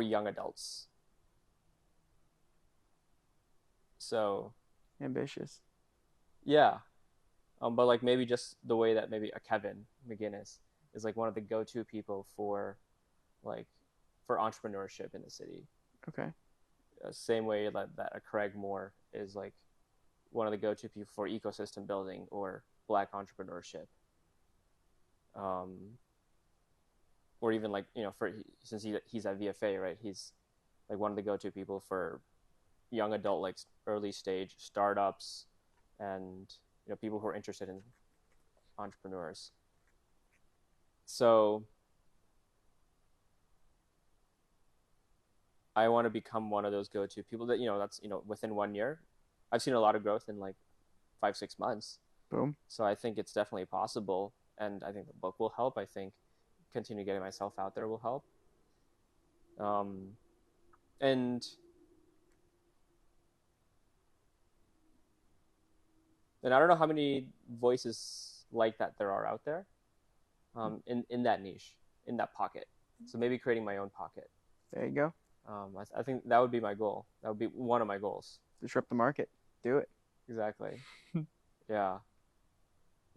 young adults. So Ambitious. yeah, but like maybe just the way that maybe a Kevin McGinnis is like one of the go-to people like for entrepreneurship in the city. Okay. Same way that a Craig Moore is like one of the go-to people for ecosystem building or Black entrepreneurship. Um, or even like for since he's at VFA, right? He's like one of the go-to people for young adult like early stage startups and people who are interested in entrepreneurs. So I want to become one of those go-to people that that's within 1 year. I've seen a lot of growth in like 5 6 months. Boom. So I think it's definitely possible, and I think the book will help. I think continue getting myself out there will help. Um, and I don't know how many voices like that there are out there, in that niche, in that pocket. So maybe creating my own pocket. There you go. I think that would be my goal. That would be one of my goals. Disrupt the market. Do it. Exactly. Yeah.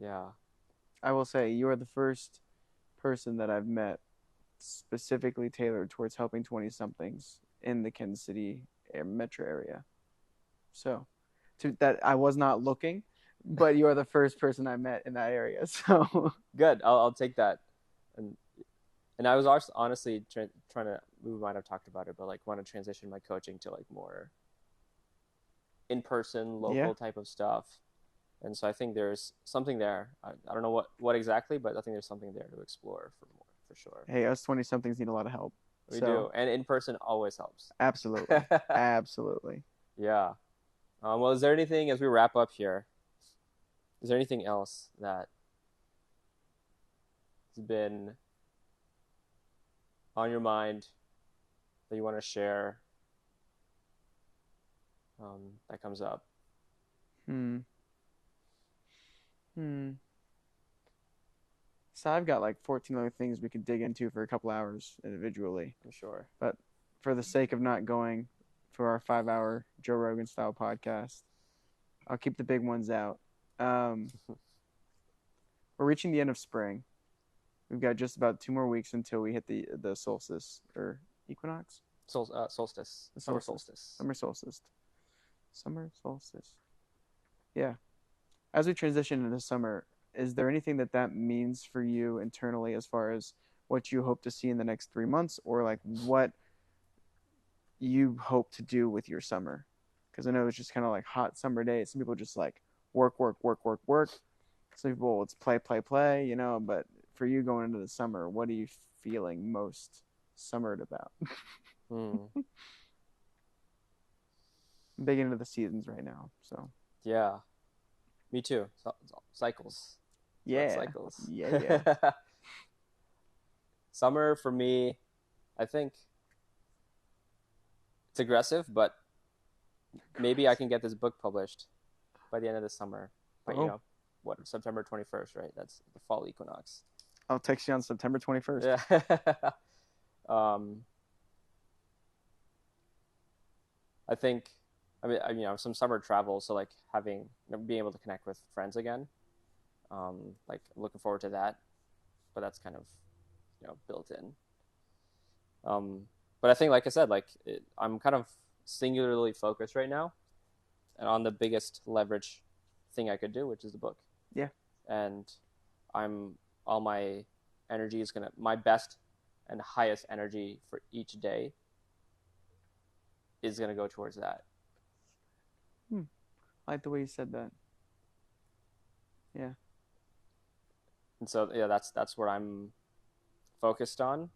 Yeah. I will say you are the first person that I've met specifically tailored towards helping 20 somethings in the Kansas City metro area. So, to that I was not looking, but you are the first person I met in that area. So, Good. I'll take that. And I was also honestly trying to. We might have talked about it, but like want to transition my coaching to like more in person, yeah. local type of stuff. And so I think there's something there. I don't know what exactly, but I think there's something there to explore for sure. Hey, us 20 somethings need a lot of help. We So, do, and in person always helps. absolutely. Absolutely. Yeah. Well, is there anything as we wrap up here? Is there anything else that has been on your mind that you want to share? That comes up. Hmm. Hmm. So I've got like 14 other things we could dig into for a couple hours individually. I'm sure. But for the sake of not going for our 5 hour Joe Rogan style podcast, I'll keep the big ones out. We're reaching the end of spring. We've got just about 2 more weeks until we hit the solstice or equinox. Solstice. The Summer solstice. solstice. Summer solstice. Summer solstice. Yeah. As we transition into summer, is there anything that means for you internally as far as what you hope to see in the next 3 months, or like what you hope to do with your summer? Because I know it's just kind of like hot summer days. Some people just like work, work, work, work, work. Some people it's play, play, play, you know. But for you going into the summer, what are you feeling most summered about? Hmm. I'm big into the seasons right now, so Yeah, me too. Cycles. It's about yeah, cycles. yeah, yeah. Summer for me, I think it's aggressive, but maybe I can get this book published by the end of the summer. But Oh, what, September 21st, right? That's the fall equinox. I'll text you on September 21st. Yeah. um, I think, some summer travel, so like having, being able to connect with friends again. Like looking forward to that, but that's kind of, built in. But I think, like I said, I'm kind of singularly focused right now, and on the biggest leverage thing I could do, which is the book. Yeah. And I'm all my energy is gonna my best and highest energy for each day is gonna go towards that. Hmm. I like the way you said that. Yeah. And so yeah, that's what I'm focused on,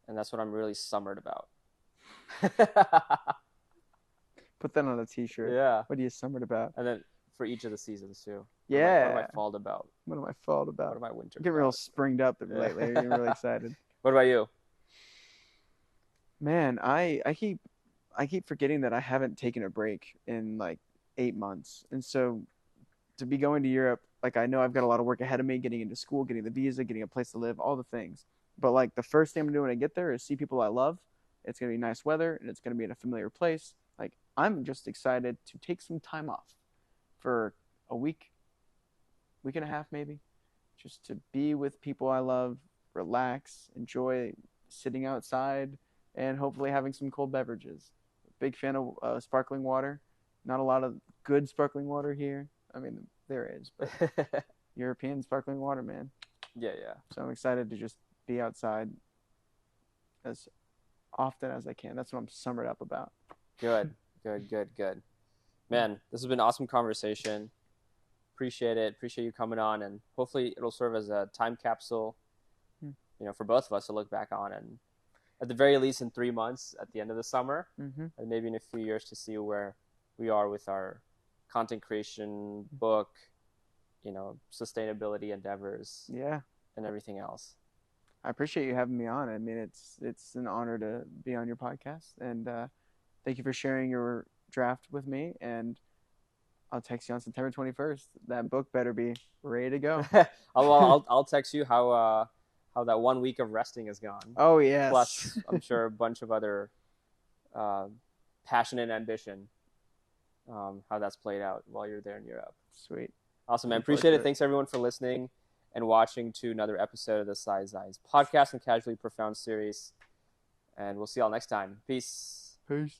and that's what I'm really summered about. Put that on a t-shirt. Yeah, What are you summered about? and then for each of the seasons too. What am I Yeah. fall about? What am I fault What about? am I winter I'm getting real about? springed up Yeah. lately. I'm getting really excited. What about you? Man, I keep forgetting that I haven't taken a break in like 8 months. And so to be going to Europe, like I know I've got a lot of work ahead of me, getting into school, getting the visa, getting a place to live, all the things. But like the first thing I'm gonna do when I get there is see people I love. It's gonna be nice weather and it's gonna be in a familiar place. Like I'm just excited to take some time off for a week, week and a half maybe, just to be with people I love, relax, enjoy sitting outside, and hopefully having some cold beverages. Big fan of sparkling water. Not a lot of good sparkling water here. I mean, there is, but European sparkling water, man. Yeah, yeah. So I'm excited to just be outside as often as I can. That's what I'm summered up about. Good, good, good, good. Man, this has been an awesome conversation. Appreciate it. Appreciate you coming on, and hopefully it'll serve as a time capsule, for both of us to look back on, and at the very least in 3 months at the end of the summer, Mm-hmm. and maybe in a few years to see where we are with our content creation, book, sustainability endeavors, Yeah, and everything else. I appreciate you having me on. I mean, it's an honor to be on your podcast, and thank you for sharing your draft with me. And I'll text you on September 21st. That book better be ready to go. I'll text you how that 1 week of resting is gone. Oh yes. Plus, I'm sure a bunch of other uh, passion and ambition, how that's played out while you're there in Europe. Sweet. Awesome, man. Looking forward Appreciate to it. it. Thanks everyone for listening and watching to another episode of the Size Eyes podcast and Casually Profound series. And we'll see y'all next time. Peace. Peace.